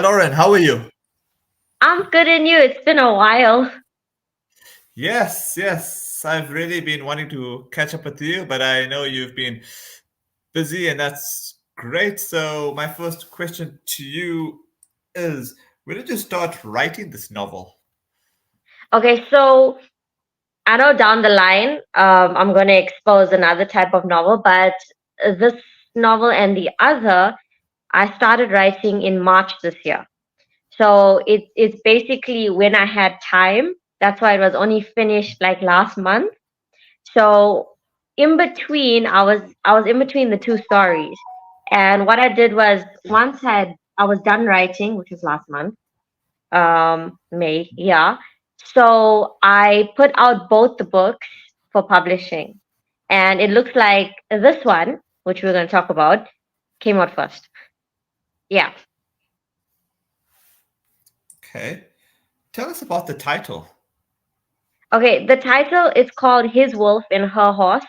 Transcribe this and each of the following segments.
Lauren, how are you? I'm good in you. It's been a while. Yes. I've really been wanting to catch up with you, but I know you've been busy, and that's great. So, my first question to you is, when did you start writing this novel? Okay, so I know down the line, I'm going to expose another type of novel, but this novel and the other, I started writing in March this year. So it's basically when I had time. That's why it was only finished like last month. So in between, I was in between the two stories, and what I did was once I was done writing, which was last month. May, yeah. So I put out both the books for publishing, and it looks like this one, which we're going to talk about, came out first. Yeah. Okay. Tell us about the title. Okay, the title is called His Wolf and Her Horse.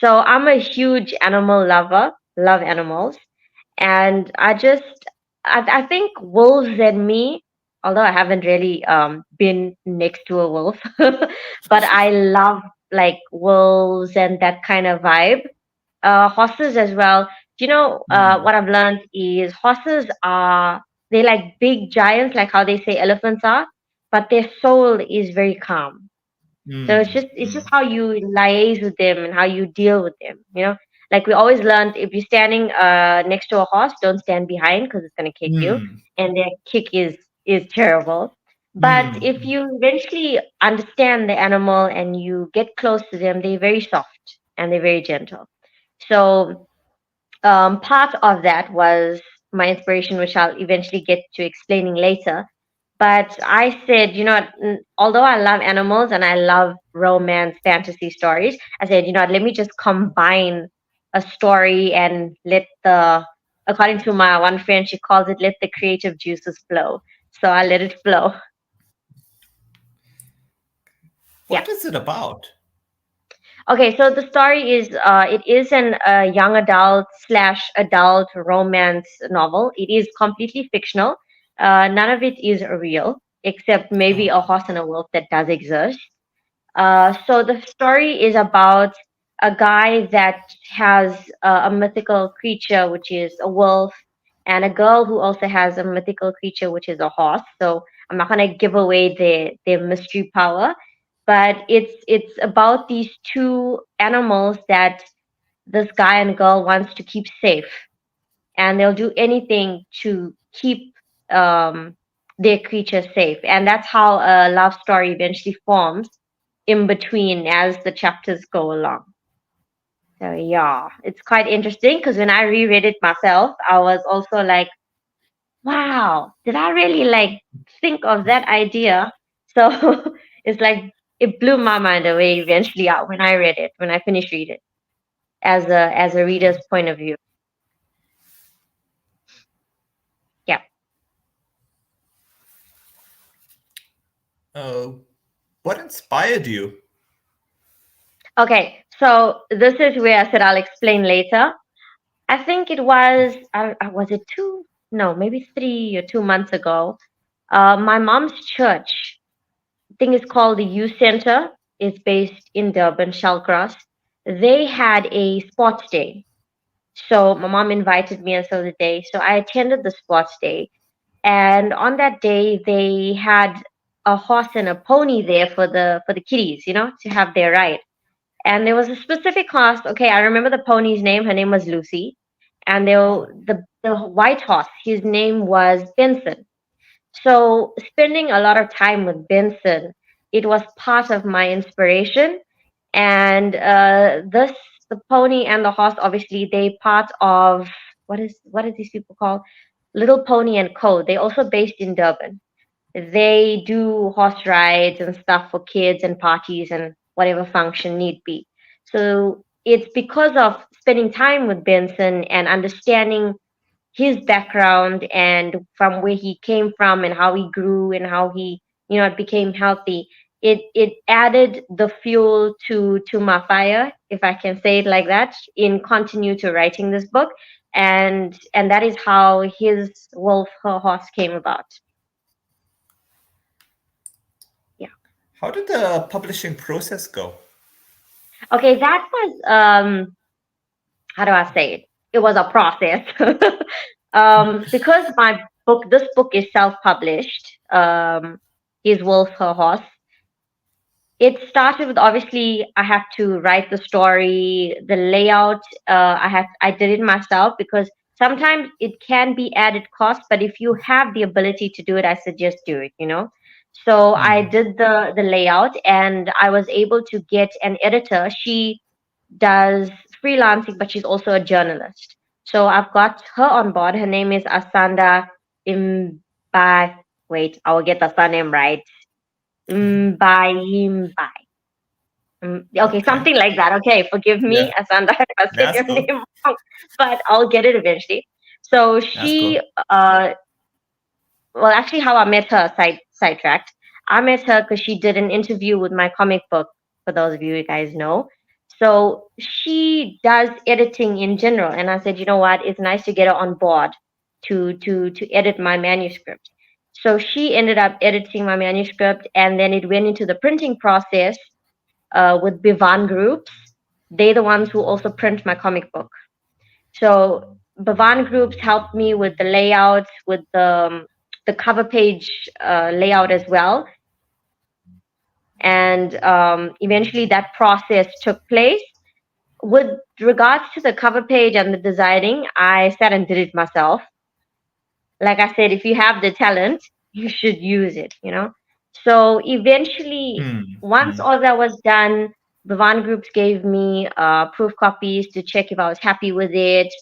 So I'm a huge animal lover, love animals, and I think wolves and me, although I haven't really been next to a wolf, but I love like wolves and that kind of vibe. Horses as well. Hmm. What I've learned is horses are they like big giants, like how they say elephants are, but their soul is very calm. So it's Hmm. just it's just Hmm. how you liaise with them and how you deal with them. Like we always learned, if you're standing next to a horse, don't stand behind because it's gonna kick you, Hmm. and their kick is terrible. But Hmm. if you eventually understand the animal and you get close to them, they're very soft and they're very gentle. So part of that was my inspiration, which I'll eventually get to explaining later. But I said, although I love animals and I love romance fantasy stories, I said, let me just combine a story and according to my one friend, she calls it, let the creative juices flow. So I let it flow. Yeah. What is it about? Okay, so the story is it is an young adult slash adult romance novel. It is completely fictional. None of it is real, except maybe a Oh. horse and a wolf that does exist. So the story is about a guy that has a mythical creature, which is a wolf, and a girl who also has a mythical creature, which is a horse. So I'm not gonna give away their mystery power, but it's about these two animals that this guy and girl wants to keep safe, and they'll do anything to keep um, their creature safe. And that's how a love story eventually forms in between as the chapters go along. So yeah, it's quite interesting because when I reread it myself, I was also like, wow, did I really like think of that idea? So it's like it blew my mind away eventually out when I read it, when I finished reading it as a reader's point of view. Yeah. Uh, what inspired you? Okay, so this is where I said I'll explain later. I think it was it two? No, maybe 3 or 2 months ago. My mom's church, I think it's called the Youth Center. It's based in Durban, Shellcross. They had a sports day. So my mom invited me until the day. So I attended the sports day. And on that day, they had a horse and a pony there for the kiddies, to have their ride. And there was a specific horse. Okay, I remember the pony's name. Her name was Lucy. And Oh. the white horse, his name was Benson. So spending a lot of time with Benson, it was part of my inspiration. And the pony and the horse, obviously, they part of what is these people called? Little Pony and Co. They also based in Durban. They do horse rides and stuff for kids and parties and whatever function need be. So it's because of spending time with Benson and understanding his background and from where he came from and how he grew and how he became healthy. It added the fuel to my fire, if I can say it like that, in continue to writing this book. and that is how his wolf, her horse came about. Yeah. How did the publishing process go? Okay, that was how do I say it? It was a process. Because this book is self-published. His wolf, her horse. It started with, obviously I have to write the story, the layout. I did it myself because sometimes it can be added cost, but if you have the ability to do it, I suggest do it. So I Hmm. did the layout, and I was able to get an editor. She does freelancing, but she's also a journalist. So I've got her on board. Her name is Asanda Imbai. Wait, I will get the surname right. Imbai. Okay, Okay. something like that. Okay, forgive me, Yeah. Asanda, if I said That's your cool. name wrong, but I'll get it eventually. So That's cool. uh, well, actually, how I met her, sidetracked. I met her because she did an interview with my comic book. For those of you guys know, so she does editing in general, and I said, you know what, it's nice to get her on board to edit my manuscript. So she ended up editing my manuscript, and then it went into the printing process with Bivan Groups. They're the ones who also print my comic book. So Bhavan Groups helped me with the layouts, with the cover page layout as well. And eventually that process took place. With regards to the cover page and the designing, I sat and did it myself. Like I said, if you have the talent, you should use it. So eventually, Hmm. once Hmm. all that was done, Bhavan Groups gave me proof copies to check if I was happy with it.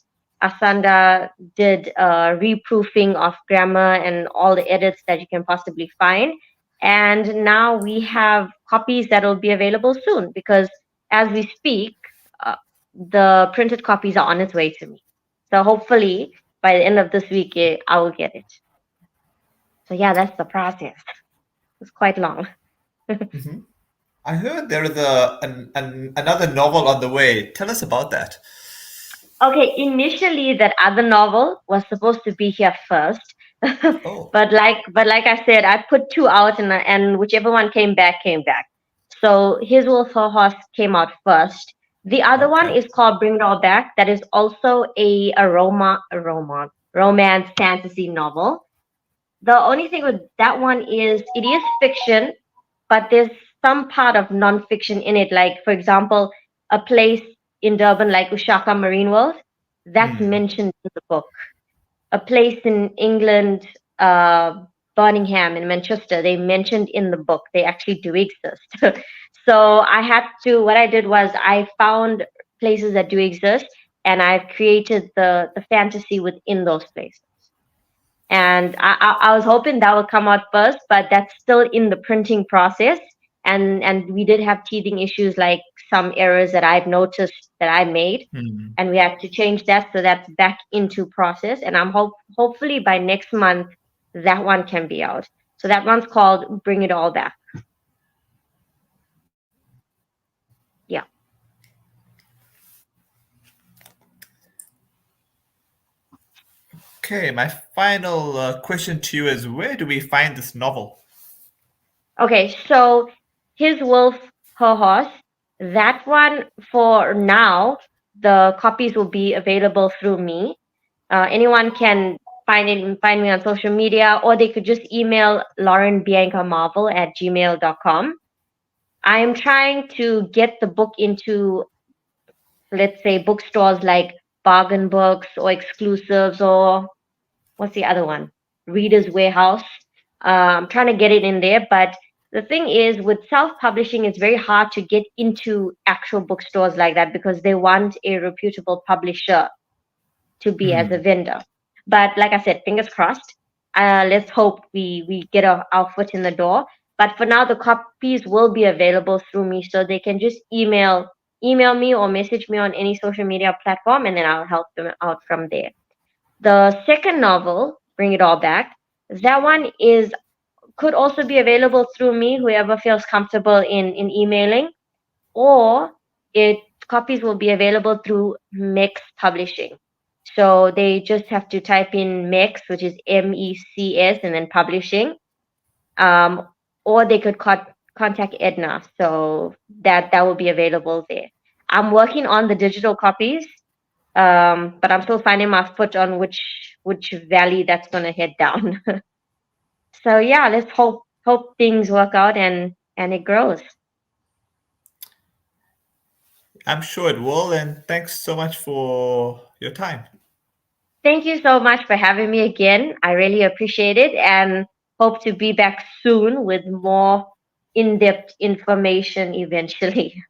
Asanda did reproofing of grammar and all the edits that you can possibly find. And now we have copies that will be available soon because as we speak, uh, the printed copies are on its way to me. So hopefully by the end of this week, I will get it. So yeah, that's the process. It's quite long. Hmm. I heard there is another novel on the way. Tell us about that. Okay, initially that other novel was supposed to be here first, Oh, but like I said, I put two out, and whichever one came back came back. So His Wolf Her Horse came out first. The other one okay. is called Bring It All Back. That is also a romance fantasy novel. The only thing with that one is it is fiction, but there's some part of non-fiction in it. Like, for example, a place in Durban, like Ushaka Marine World, that's Hmm. mentioned in the book. A place in England, Birmingham and Manchester, they mentioned in the book. They actually do exist. So what I did was I found places that do exist, and I've created the fantasy within those places. And I was hoping that would come out first, but that's still in the printing process. And we did have teething issues, like some errors that I've noticed that I made, Hmm. and we had to change that, so that's back into process. And I'm hopefully by next month that one can be out. So that one's called Bring It All Back. Yeah. Okay, my final question to you is where do we find this novel? Okay, so His Wolf, Her Horse, that one for now, the copies will be available through me. Anyone can find me on social media, or they could just email Lauren Bianca Marvel at gmail.com. I am trying to get the book into, let's say, bookstores like Bargain Books or Exclusives, or what's the other one? Reader's Warehouse. I'm trying to get it in there, but the thing is, with self-publishing, it's very hard to get into actual bookstores like that because they want a reputable publisher to be as a Hmm. vendor. But like I said, fingers crossed. Let's hope we get our foot in the door. But for now, the copies will be available through me, so they can just email me or message me on any social media platform, and then I'll help them out from there. The second novel, Bring It All Back, that one is could also be available through me, whoever feels comfortable in emailing, or it copies will be available through Mix Publishing. So they just have to type in MECS, which is MECS, and then publishing. Um, or they could contact Edna. So that will be available there. I'm working on the digital copies, but I'm still finding my foot on which valley that's gonna head down. So yeah, let's hope things work out and it grows. I'm sure it will. And thanks so much for your time. Thank you so much for having me again. I really appreciate it and hope to be back soon with more in-depth information eventually.